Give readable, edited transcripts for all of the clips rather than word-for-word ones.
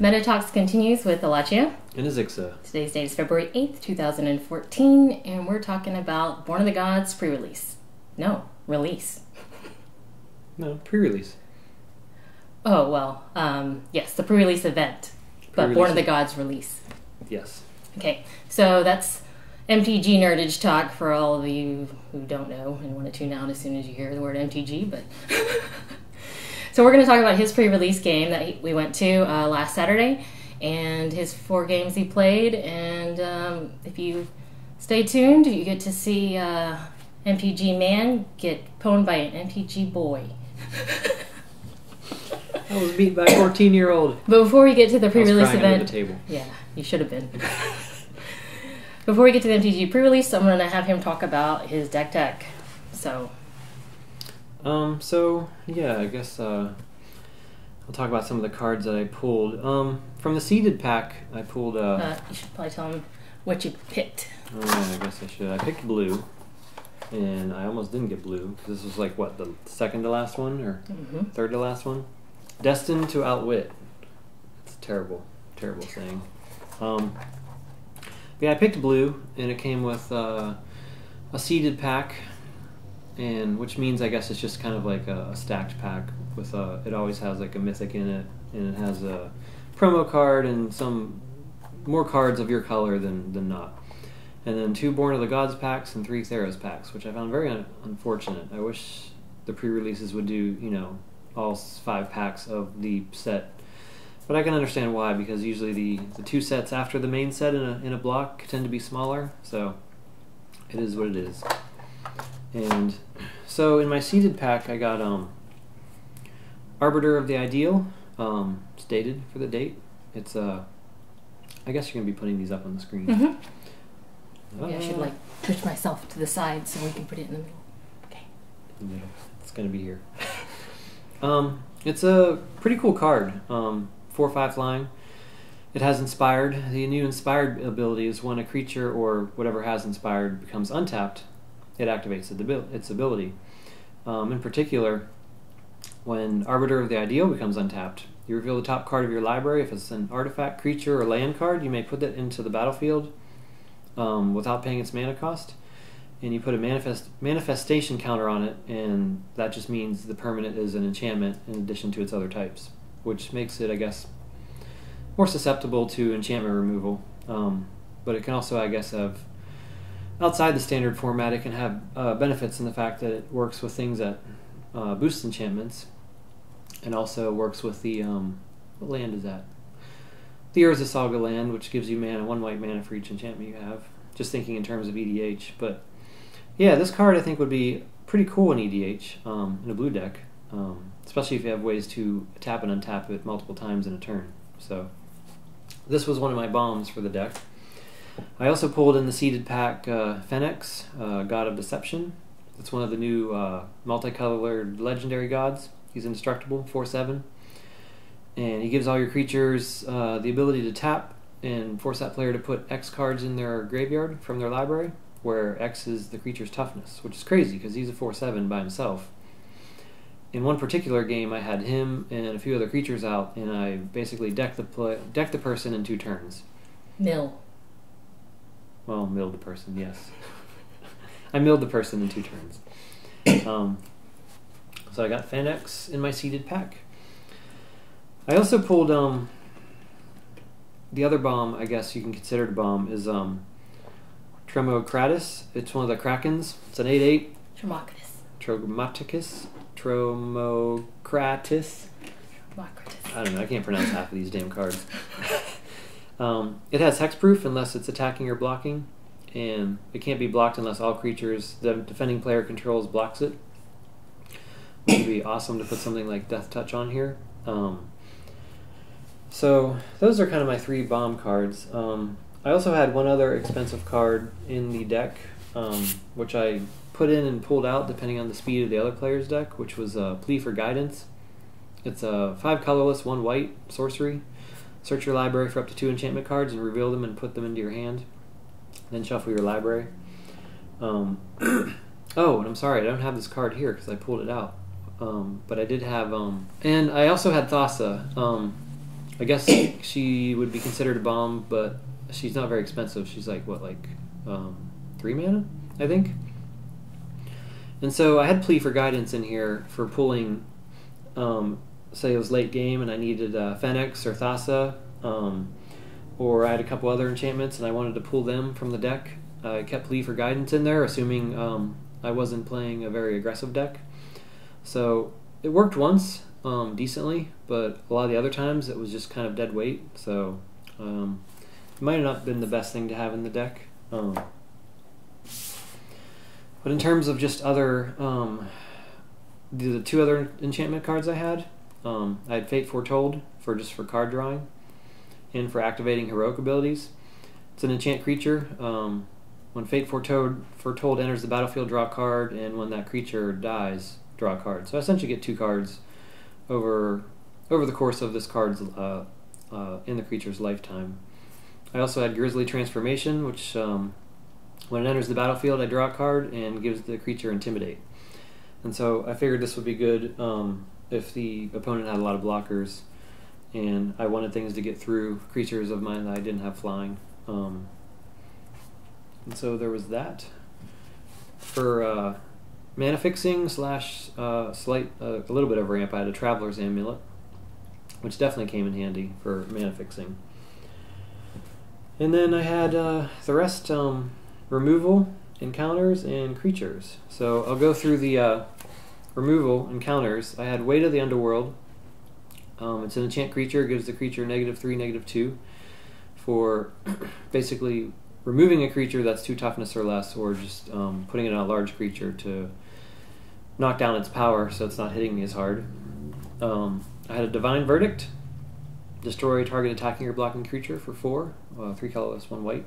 Metatalks continues with Alachia. And Azyxa. Today's date is February 8th, 2014, and we're talking about Born of the Gods pre-release. No, release. No, pre-release. Oh, well, yes, the pre-release event, but Born of the Gods release. Yes. Okay, so that's MTG nerdage talk for all of you who don't know and want to tune out as soon as you hear the word MTG, but... So we're going to talk about his pre-release game that we went to last Saturday, and his 4 games he played, and if you stay tuned, you get to see MTG man get pwned by an MTG boy. I was beat by a 14-year-old. But before we get to the pre-release event... event... under the table. Yeah, you should have been. Before we get to the MTG pre-release, I'm going to have him talk about his deck tech. So, yeah, I guess I'll talk about some of the cards that I pulled. From the seeded pack, I pulled... you should probably tell him what you picked. Oh, yeah, I guess I should. I picked blue, and I almost didn't get blue. This was like, what, the second to last one, or third to last one? Destined to Outwit. It's a terrible, terrible saying. Yeah, I picked blue, and it came with a seeded pack, and which means I guess it's just kind of like a stacked pack with it always has like a mythic in it, and it has a promo card and some more cards of your color than not. And then 2 Born of the Gods packs and 3 Theros packs, which I found very unfortunate. I wish the pre-releases would do, you know, all 5 packs of the set. But I can understand why, because usually the 2 sets after the main set in a block tend to be smaller, so it is what it is. And so in my seeded pack, I got Arbiter of the Ideal, stated for the date. It's I guess you're gonna be putting these up on the screen. Maybe I should like push myself to the side so we can put it in the middle. Okay. In the middle. It's gonna be here. It's a pretty cool card. 4/5 flying. It has Inspired. The new Inspired ability is when a creature or whatever has Inspired becomes untapped, it activates its ability. In particular, when Arbiter of the Ideal becomes untapped, you reveal the top card of your library. If it's an artifact, creature, or land card, you may put it into the battlefield without paying its mana cost. And you put a manifestation counter on it, and that just means the permanent is an enchantment in addition to its other types, which makes it, I guess, more susceptible to enchantment removal. But it can also, I guess, have, outside the standard format, it can have benefits in the fact that it works with things that boost enchantments, and also works with the, what land is that? The Urza Saga land, which gives you mana, 1 white mana for each enchantment you have. Just thinking in terms of EDH, but yeah, this card I think would be pretty cool in EDH, in a blue deck, especially if you have ways to tap and untap it multiple times in a turn. So this was one of my bombs for the deck. I also pulled in the seeded pack Phenax, God of Deception. It's one of the new multicolored legendary gods. He's indestructible, 4/7. And he gives all your creatures the ability to tap and force that player to put X cards in their graveyard from their library, where X is the creature's toughness, which is crazy because he's a 4/7 by himself. In one particular game, I had him and a few other creatures out, and I basically decked the person in 2 turns. Well, milled the person, yes. I milled the person in 2 turns. So I got Phenax in my seeded pack. I also pulled the other bomb, I guess you can consider it a bomb, is Tromokratis. It's one of the Krakens. It's an 8/8. Tromokratis. I don't know, I can't pronounce half of these damn cards. It has hexproof unless it's attacking or blocking, and it can't be blocked unless all creatures the defending player controls blocks it. Which would be awesome to put something like Death Touch on here. So those are kind of my 3 bomb cards. I also had one other expensive card in the deck, which I put in and pulled out depending on the speed of the other player's deck, which was Plea for Guidance. It's a 5 colorless, 1 white sorcery. Search your library for up to 2 enchantment cards and reveal them and put them into your hand. Then shuffle your library. Oh, and I'm sorry, I don't have this card here because I pulled it out. But I did have... and I also had Thassa. I guess she would be considered a bomb, but she's not very expensive. She's like, what, like 3 mana, I think? And so I had Plea for Guidance in here for pulling, say it was late game and I needed Phenax or Thassa, or I had a couple other enchantments and I wanted to pull them from the deck. I kept Plea for Guidance in there, assuming I wasn't playing a very aggressive deck. So it worked once decently, but a lot of the other times it was just kind of dead weight. So it might have not been the best thing to have in the deck. But in terms of just other, the 2 other enchantment cards I had Fate Foretold for card drawing and for activating heroic abilities. It's an enchant creature. When Fate Foretold enters the battlefield, draw a card, and when that creature dies, draw a card. So I essentially get 2 cards over the course of this card's in the creature's lifetime. I also had Grisley Transformation, which when it enters the battlefield, I draw a card and gives the creature Intimidate. And so I figured this would be good if the opponent had a lot of blockers and I wanted things to get through creatures of mine that I didn't have flying. And so there was that. For mana fixing / slight a little bit of ramp, I had a Traveler's Amulet, which definitely came in handy for mana fixing. And then I had the rest removal, encounters, and creatures. So I'll go through the removal encounters. I had Weight of the Underworld. It's an enchant creature, gives the creature -3, -2 for basically removing a creature that's 2 toughness or less, or just putting it on a large creature to knock down its power so it's not hitting me as hard. I had a Divine Verdict. Destroy target attacking or blocking creature for 4, 3 colorless, 1 white.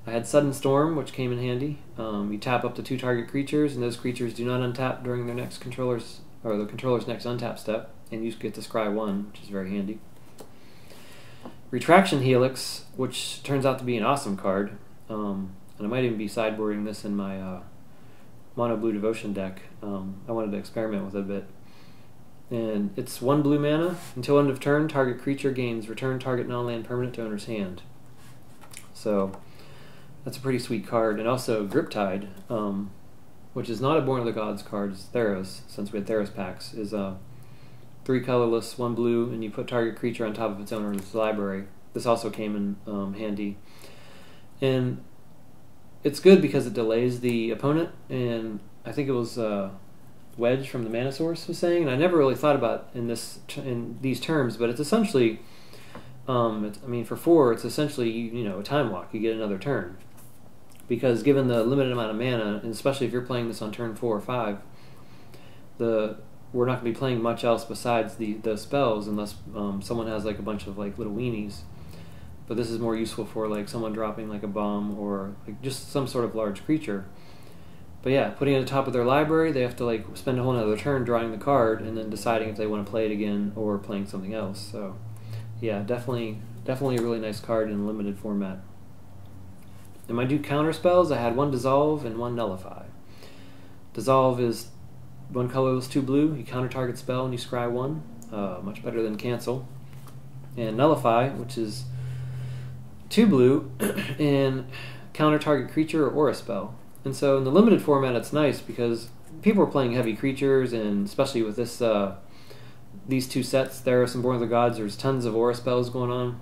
I had Sudden Storm, which came in handy. You tap up to 2 target creatures, and those creatures do not untap during their next controller's next untap step, and you get to scry 1, which is very handy. Retraction Helix, which turns out to be an awesome card, and I might even be sideboarding this in my mono blue devotion deck. I wanted to experiment with it a bit. And it's 1 blue mana. Until end of turn, target creature gains return target non-land permanent to owner's hand. So that's a pretty sweet card. And also Griptide, which is not a Born of the Gods card, it's Theros, since we had Theros packs, is 3 colorless, 1 blue, and you put target creature on top of its owner's library. This also came in handy. And it's good because it delays the opponent, and I think it was Wedge from the Mana Source was saying, and I never really thought about in these terms, but it's essentially, for 4, it's essentially a time walk. You get another turn, because given the limited amount of mana, and especially if you're playing this on turn 4 or 5, we're not going to be playing much else besides the spells, unless someone has like a bunch of like little weenies. But this is more useful for like someone dropping like a bomb or like just some sort of large creature. But yeah, putting it at the top of their library, they have to like spend a whole other turn drawing the card and then deciding if they want to play it again or playing something else. So yeah, definitely a really nice card in a limited format. In my counter spells, I had 1 Dissolve and 1 Nullify. Dissolve is 1 colorless, 2 blue. You counter target spell and you scry 1. Much better than cancel. And Nullify, which is 2 blue and counter target creature or aura spell. And so in the limited format, it's nice because people are playing heavy creatures, and especially with this these 2 sets, Theros and Born of the Gods, there's tons of aura spells going on.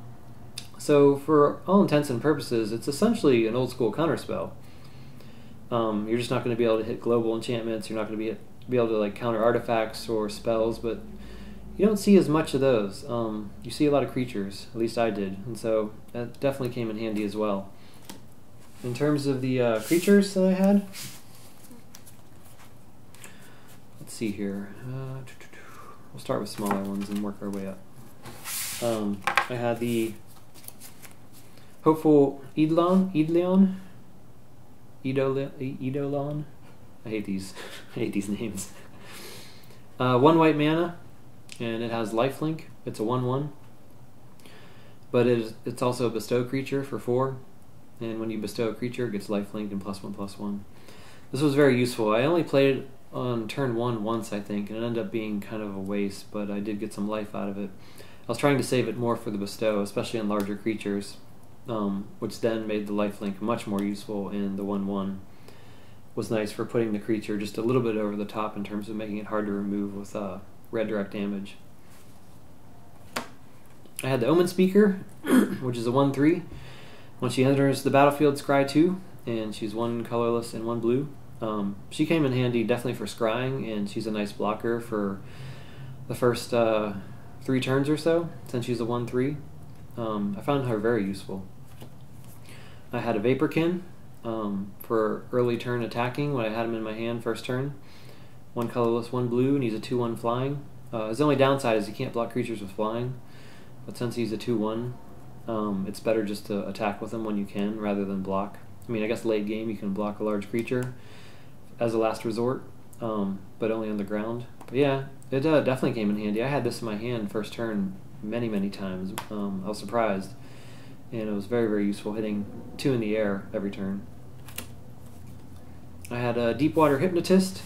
So for all intents and purposes, it's essentially an old school counter spell. You're just not going to be able to hit global enchantments. You're not going to be able to like counter artifacts or spells, but you don't see as much of those. You see a lot of creatures, at least I did, and so that definitely came in handy as well. In terms of the creatures that I had, let's see here. We'll start with smaller ones and work our way up. I had the Hopeful Eidolon. I hate these. I hate these names. 1 white mana, and it has lifelink. It's a 1/1, but it's also a bestow creature for 4. And when you bestow a creature, it gets lifelink and +1/+1. This was very useful. I only played it on turn 1 once, I think, and it ended up being kind of a waste, but I did get some life out of it. was trying to save it more for the bestow, especially on larger creatures, which then made the lifelink much more useful, and the 1/1 was nice for putting the creature just a little bit over the top in terms of making it hard to remove with red direct damage. I had the Omenspeaker, which is a 1/3. When she enters the battlefield, scry 2, and she's 1 colorless and 1 blue. She came in handy definitely for scrying, and she's a nice blocker for the first 3 turns or so, since she's a 1/3. I found her very useful. I had a Vaporkin for early turn attacking when I had him in my hand first turn. 1 colorless, 1 blue, and he's a 2/1 flying. His only downside is he can't block creatures with flying, but since he's a 2/1, it's better just to attack with him when you can rather than block. I mean, I guess late game you can block a large creature as a last resort, but only on the ground. But yeah, it definitely came in handy. I had this in my hand first turn many, many times. I was surprised, and it was very, very useful, hitting 2 in the air every turn. I had a Deepwater Hypnotist,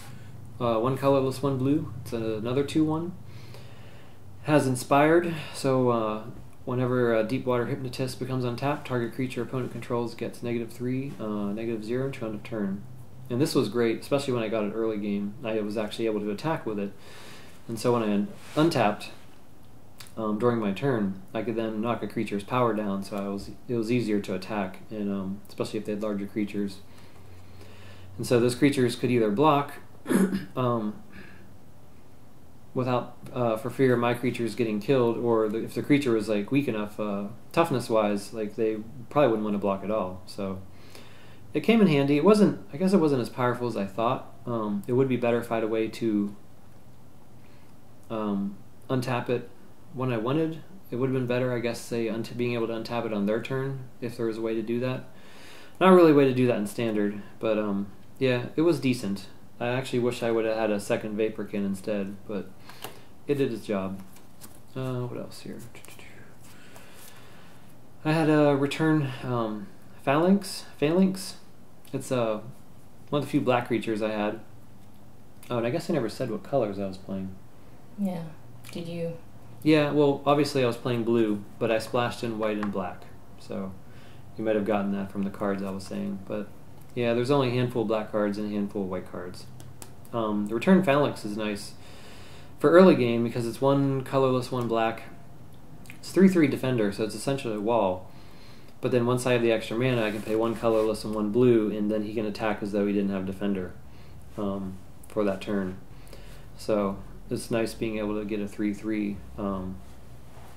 1 colorless, 1 blue. It's another 2/1. Has Inspired, so whenever a Deepwater Hypnotist becomes untapped, target creature opponent controls gets -3, -0 until end of turn. And this was great, especially when I got it early game. I was actually able to attack with it. And so when I untapped during my turn, I could then knock a creature's power down, so it was easier to attack, and especially if they had larger creatures. And so those creatures could either block without for fear of my creatures getting killed, or if the creature was like weak enough toughness wise, like they probably wouldn't want to block at all. So it came in handy. I guess it wasn't as powerful as I thought. It would be better if I had a way to untap it when I wanted. It would have been better, I guess, say being able to untap it on their turn if there was a way to do that. Not really a way to do that in standard, but yeah, it was decent. I actually wish I would have had a second Vaporkin instead, but it did its job. What else here? I had a return Phalanx. It's one of the few black creatures I had. Oh, and I guess I never said what colors I was playing. Yeah. Did you? Yeah, well, obviously I was playing blue, but I splashed in white and black. So you might have gotten that from the cards I was saying. But yeah, there's only a handful of black cards and a handful of white cards. The return Phalanx is nice for early game because it's 1 colorless, 1 black. It's 3/3 defender, so it's essentially a wall. But then once I have the extra mana, I can pay 1 colorless and 1 blue, and then he can attack as though he didn't have defender for that turn. So it's nice being able to get a 3/3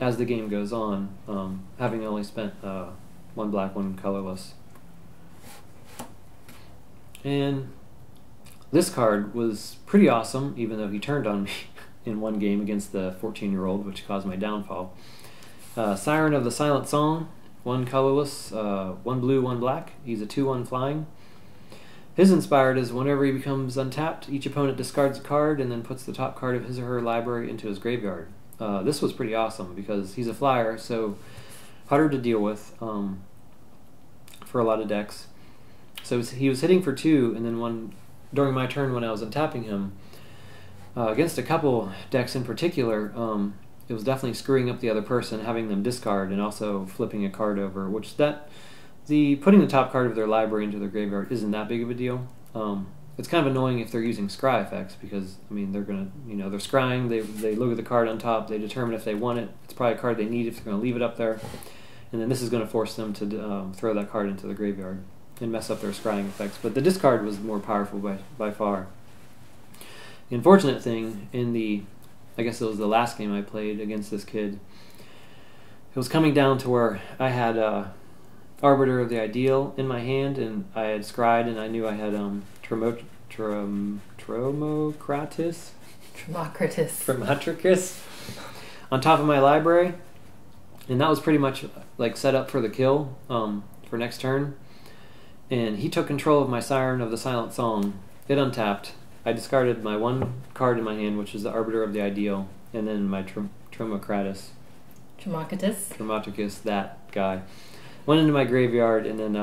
as the game goes on, having only spent 1 black, 1 colorless. And this card was pretty awesome, even though he turned on me in one game against the 14-year-old, which caused my downfall. Siren of the Silent Song, 1 colorless, 1 blue, 1 black. He's a 2/1 flying. His Inspired is whenever he becomes untapped, each opponent discards a card and then puts the top card of his or her library into his graveyard. This was pretty awesome because he's a flyer, so harder to deal with for a lot of decks. So he was hitting for 2, and then during my turn when I was untapping him, against a couple decks in particular, it was definitely screwing up the other person, having them discard and also flipping a card over, which putting the top card of their library into their graveyard isn't that big of a deal. It's kind of annoying if they're using scry effects because, I mean, they're scrying, they look at the card on top, they determine if they want it, it's probably a card they need if they're going to leave it up there, and then this is going to force them to throw that card into the graveyard and mess up their scrying effects. But the discard was more powerful by far. The unfortunate thing I guess it was the last game I played against this kid, it was coming down to where I had Arbiter of the Ideal in my hand, and I had scryed, and I knew I had Tromokratis on top of my library, and that was pretty much like set up for the kill for next turn. And he took control of my Siren of the Silent Song. It untapped. I discarded my 1 card in my hand, which is the Arbiter of the Ideal, and then my Tromokratis, that guy. Went into my graveyard, and then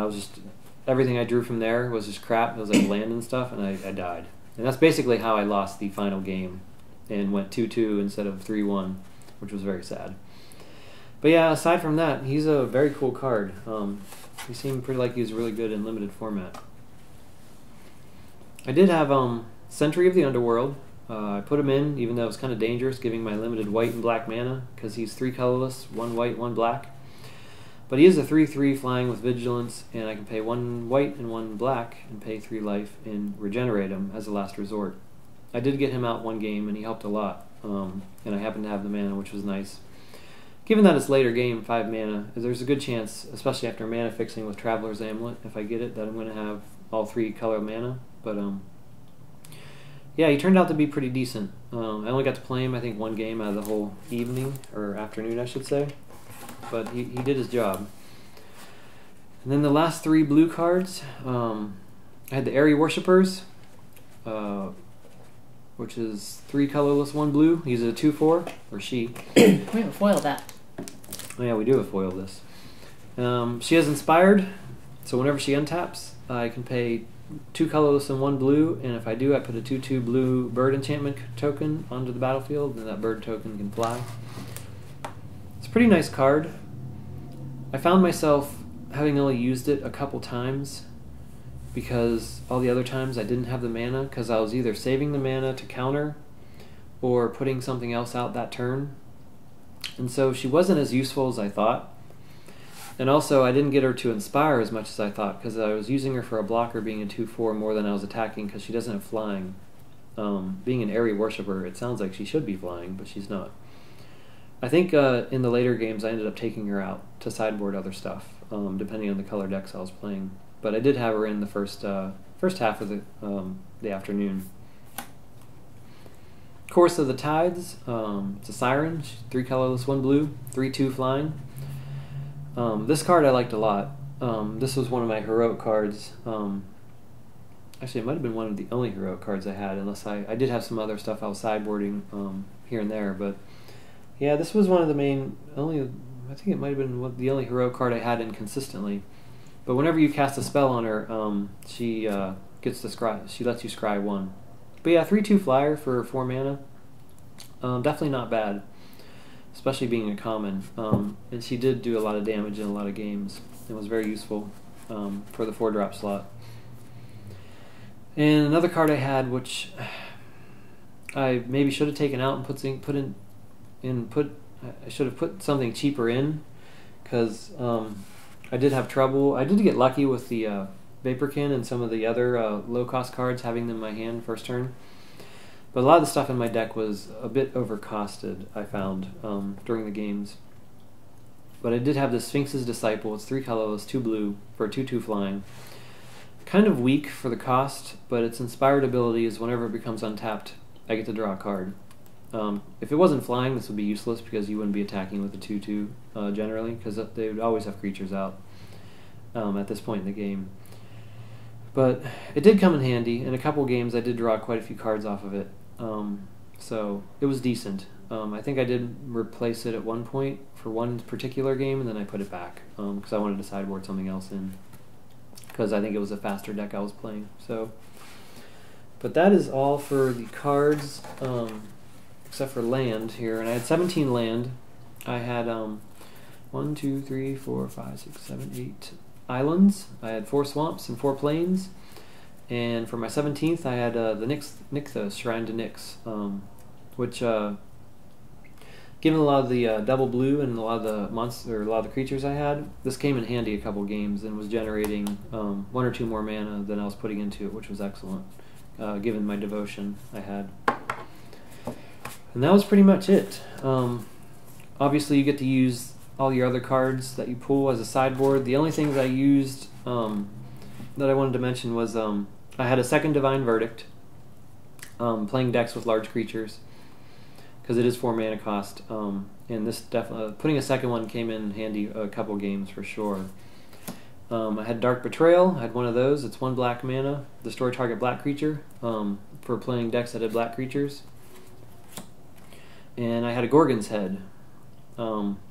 everything I drew from there was just crap. It was like land and stuff, and I died. And that's basically how I lost the final game and went 2-2 instead of 3-1, which was very sad. But yeah, aside from that, he's a very cool card. He seemed pretty like he was really good in limited format. I did have Sentry of the Underworld. I put him in, even though it was kind of dangerous, giving my limited white and black mana, because he's 3 colorless, 1 white, 1 black. But he is a 3/3 flying with Vigilance, and I can pay 1 white and 1 black, and pay 3 life, and regenerate him as a last resort. I did get him out 1 game, and he helped a lot, and I happened to have the mana, which was nice. Given that it's later game, 5 mana, there's a good chance, especially after mana fixing with Traveler's Amulet, if I get it, that I'm going to have all 3 color mana. But yeah, he turned out to be pretty decent. I only got to play him, I think, 1 game out of the whole evening, or afternoon, I should say. But he did his job. And then the last 3 blue cards, I had the Aerie Worshippers, which is 3 colorless, 1 blue. He's a 2/4, or she. We haven't foiled that. Oh yeah, we do have foil this. She has Inspired, so whenever she untaps, I can pay 2 colorless and 1 blue, and if I do, I put a 2/2 blue bird enchantment token onto the battlefield, and that bird token can fly. It's a pretty nice card. I found myself having only used it a couple times, because all the other times I didn't have the mana, because I was either saving the mana to counter, or putting something else out that turn. And so she wasn't as useful as I thought. And also, I didn't get her to inspire as much as I thought, because I was using her for a blocker being a 2/4 more than I was attacking, because she doesn't have flying. Being an Aerie Worshipper, it sounds like she should be flying, but she's not. I think in the later games, I ended up taking her out to sideboard other stuff, depending on the color decks I was playing. But I did have her in the first half of the afternoon. Course of the Tides, it's a Siren, 3 colorless, 1 blue, 3/2 flying. This card I liked a lot. This was one of my heroic cards. Actually, it might have been one of the only heroic cards I had, unless I did have some other stuff I was sideboarding here and there. But yeah, this was one of the main, I think it might have been the only heroic card I had in consistently. But whenever you cast a spell on her, she gets to scry. She lets you scry 1. But yeah, 3/2 flyer for 4 mana. Definitely not bad, especially being a common. And she did do a lot of damage in a lot of games. It was very useful for the 4-drop slot. And another card I had, which I maybe should have taken out and I should have put something cheaper in, because I did have trouble. I did get lucky with the Vaporkin and some of the other low-cost cards, having them in my hand first turn. But a lot of the stuff in my deck was a bit overcosted, I found, during the games. But I did have the Sphinx's Disciple. It's 3 colorless, 2 blue, for a 2/2 flying. Kind of weak for the cost, but its inspired ability is whenever it becomes untapped, I get to draw a card. If it wasn't flying, this would be useless, because you wouldn't be attacking with the 2/2 generally, because they would always have creatures out at this point in the game. But it did come in handy. In a couple games, I did draw quite a few cards off of it, so it was decent. I think I did replace it at one point for one particular game, and then I put it back because I wanted to sideboard something else in, because I think it was a faster deck I was playing. So, but that is all for the cards, except for land here. And I had 17 land. I had 1, 2, 3, 4, 5, 6, 7, 8 islands. I had 4 swamps and 4 plains. And for my 17th, I had the Nykthos, Shrine to Nyx, which, given a lot of the double blue and a lot of the creatures I had, this came in handy a couple games and was generating 1 or 2 more mana than I was putting into it, which was excellent, given my devotion I had. And that was pretty much it. Obviously, you get to use all your other cards that you pull as a sideboard. The only things I used that I wanted to mention was I had a second Divine Verdict, playing decks with large creatures, because it is 4 mana cost, and this putting a second one came in handy a couple games for sure. I had Dark Betrayal. I had one of those. It's 1 black mana, destroy target black creature, for playing decks that had black creatures. And I had a Gorgon's Head,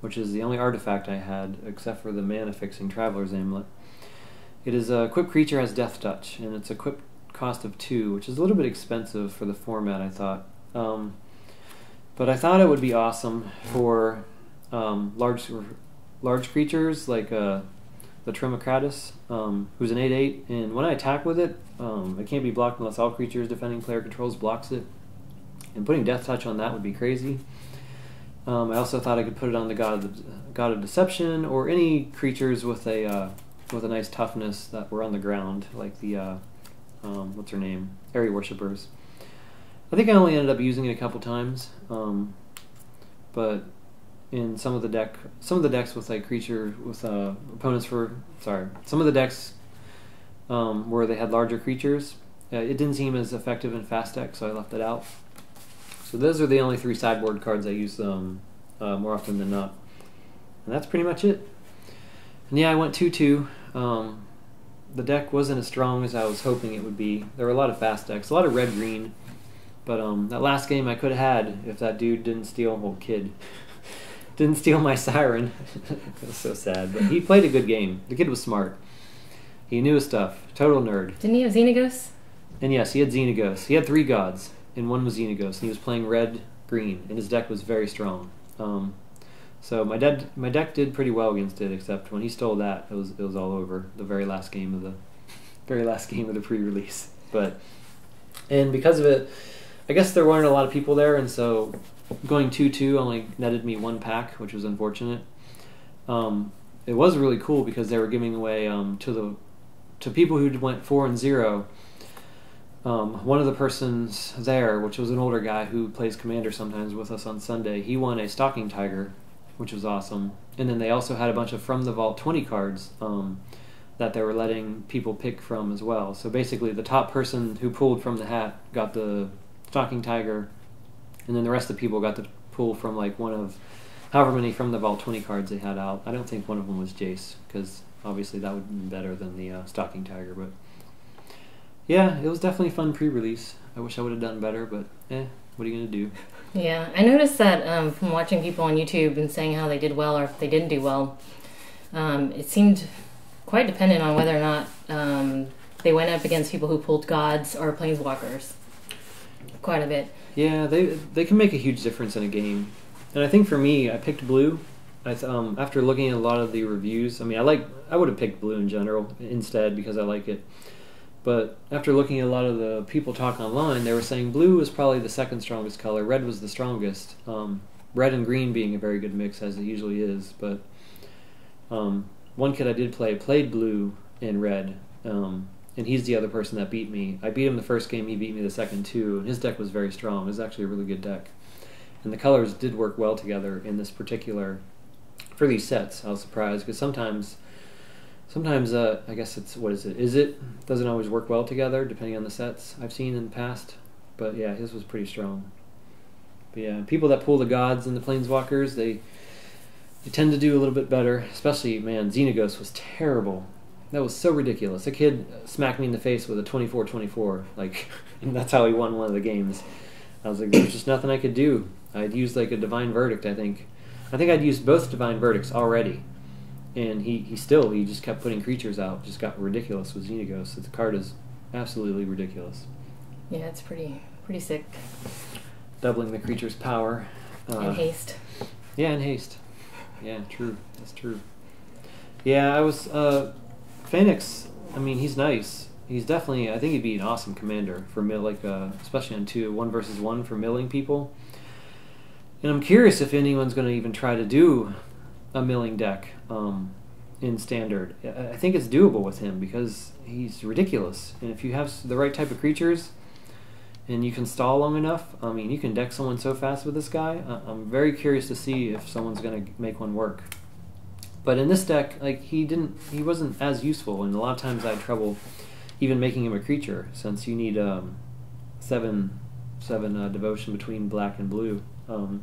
which is the only artifact I had, except for the mana-fixing Traveler's Amulet. It is a equipped creature, has Death Touch, and it's equipped cost of 2, which is a little bit expensive for the format, I thought. But I thought it would be awesome for large creatures like the Tromokratis, who's an 8/8, and when I attack with it, it can't be blocked unless all creatures defending player controls blocks it. And putting Death Touch on that would be crazy. I also thought I could put it on the God of Deception, or any creatures with a nice toughness that were on the ground, like the what's her name, Aerie Worshippers. I think I only ended up using it a couple times, but in some of the decks with like creature with opponents some of the decks where they had larger creatures, it didn't seem as effective in fast decks, so I left it out. So those are the only 3 sideboard cards I use more often than not, and that's pretty much it. And yeah, I went 2/2. The deck wasn't as strong as I was hoping it would be. There were a lot of fast decks, a lot of red-green, but that last game I could have had if that dude didn't steal, didn't steal my Siren. It was so sad, but he played a good game. The kid was smart. He knew his stuff. Total nerd. Didn't he have Xenagos? And yes, he had Xenagos. He had 3 gods, and one was Xenagos, and he was playing red-green, and his deck was very strong. So my deck did pretty well against it, except when he stole that, it was all over. The very last game of the pre-release. And because of it, I guess there weren't a lot of people there, and so going 2/2 only netted me 1 pack, which was unfortunate. It was really cool because they were giving away to people who went 4-0. One of the persons there, which was an older guy who plays Commander sometimes with us on Sunday, he won a Stalking Tiger, which was awesome. And then they also had a bunch of From the Vault 20 cards that they were letting people pick from as well. So basically the top person who pulled from the hat got the Stalking Tiger, and then the rest of the people got to pull from like one of however many From the Vault 20 cards they had out. I don't think one of them was Jace, because obviously that would be better than the Stalking Tiger. But yeah, it was definitely a fun pre-release. I wish I would have done better, but what are you going to do? Yeah, I noticed that from watching people on YouTube and saying how they did well or if they didn't do well, it seemed quite dependent on whether or not they went up against people who pulled gods or planeswalkers. Quite a bit. Yeah, they can make a huge difference in a game. And I think for me, I picked blue. After looking at a lot of the reviews, I mean, I would have picked blue in general instead because I like it. But after looking at a lot of the people talk online, they were saying blue was probably the second strongest color. Red was the strongest. Red and green being a very good mix, as it usually is. But one kid I did played blue and red, and he's the other person that beat me. I beat him the first game, he beat me the second too, and his deck was very strong. It was actually a really good deck. And the colors did work well together in this particular, for these sets. I was surprised, because sometimes I guess it's, it doesn't always work well together depending on the sets I've seen in the past. But yeah, his was pretty strong. But yeah, people that pull the gods and the planeswalkers, they tend to do a little bit better. Especially, man, Xenagos was terrible. That was so ridiculous. A kid smacked me in the face with a 24-24, like, and that's how he won one of the games. I was like, there's just nothing I could do. I'd used like a Divine Verdict, I think I'd used both Divine Verdicts already. And he just kept putting creatures out. Just got ridiculous with Xenagos. The card is absolutely ridiculous. Yeah, it's pretty sick. Doubling the creature's power. And haste. Yeah, and haste. Yeah, true. That's true. Yeah, I was... Phenax, I mean, he's nice. He's definitely... I think he'd be an awesome commander for especially on 1 versus 1 for milling people. And I'm curious if anyone's going to even try to do a milling deck in Standard. I think it's doable with him because he's ridiculous. And if you have the right type of creatures and you can stall long enough, I mean, you can deck someone so fast with this guy. I'm very curious to see if someone's going to make one work. But in this deck, like, he wasn't as useful, and a lot of times I had trouble even making him a creature, since you need 7 devotion between black and blue. But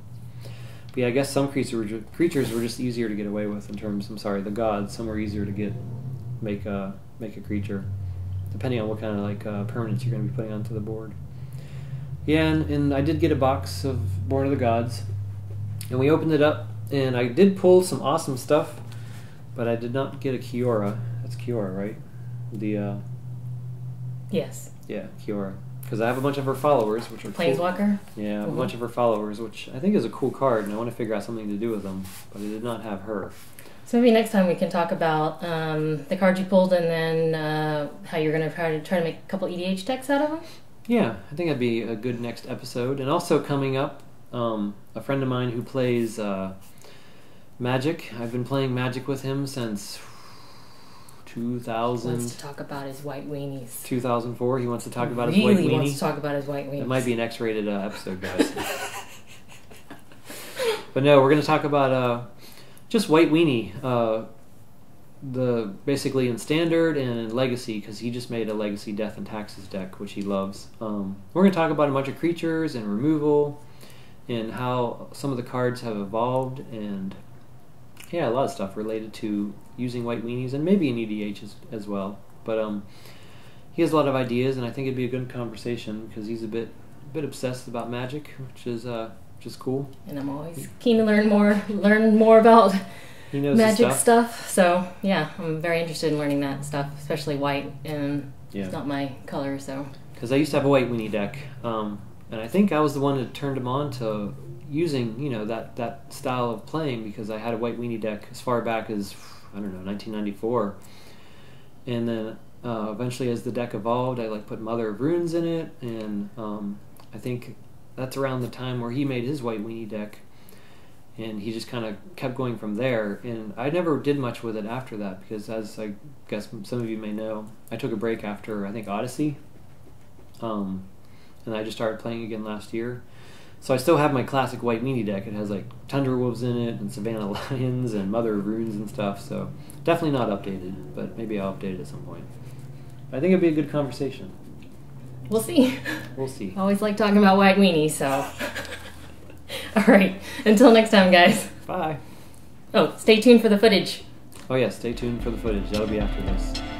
yeah, I guess some creatures were just easier to get away with in terms. The gods. Some were easier to make a creature, depending on what kind of permanents you're going to be putting onto the board. Yeah, and I did get a box of Board of the Gods, and we opened it up, and I did pull some awesome stuff, but I did not get a Kiora. That's Kiora, right? Yes. Yeah, Kiora. Because I have a bunch of her followers, which are Planeswalker? Cool. Yeah, I have a bunch of her followers, which I think is a cool card, and I want to figure out something to do with them, but I did not have her. So maybe next time we can talk about the cards you pulled and then how you're going to try to make a couple EDH decks out of them? Yeah, I think that'd be a good next episode. And also coming up, a friend of mine who plays Magic. I've been playing Magic with him since 2000. He wants to talk about his white weenies. 2004. He wants to talk about his white weenie. He wants to talk about his white weenies. It might be an X-rated episode, guys. But no, we're going to talk about just white weenie. Basically in Standard and in Legacy, because he just made a Legacy Death and Taxes deck, which he loves. We're going to talk about a bunch of creatures and removal, and how some of the cards have evolved, and yeah, a lot of stuff related to using white weenies, and maybe an EDH as well. But he has a lot of ideas, and I think it'd be a good conversation because he's a bit obsessed about Magic, which is cool. And I'm always keen to learn more about he knows Magic stuff. So yeah, I'm very interested in learning that stuff, especially white, and it's not my color. So because I used to have a white weenie deck, and I think I was the one that turned him on to using that style of playing, because I had a white weenie deck as far back as 1994, and then eventually as the deck evolved, I put Mother of Runes in it, and I think that's around the time where he made his white weenie deck, and he just kind of kept going from there. And I never did much with it after that, because as I guess some of you may know, I took a break after I think Odyssey, and I just started playing again last year. So I still have my classic white weenie deck. It has Tundra Wolves in it, and Savannah Lions, and Mother of Runes and stuff. So definitely not updated, but maybe I'll update it at some point. I think it'd be a good conversation. We'll see. We'll see. I always like talking about white weenies, so. All right. Until next time, guys. Bye. Oh, stay tuned for the footage. Oh yeah, stay tuned for the footage. That'll be after this.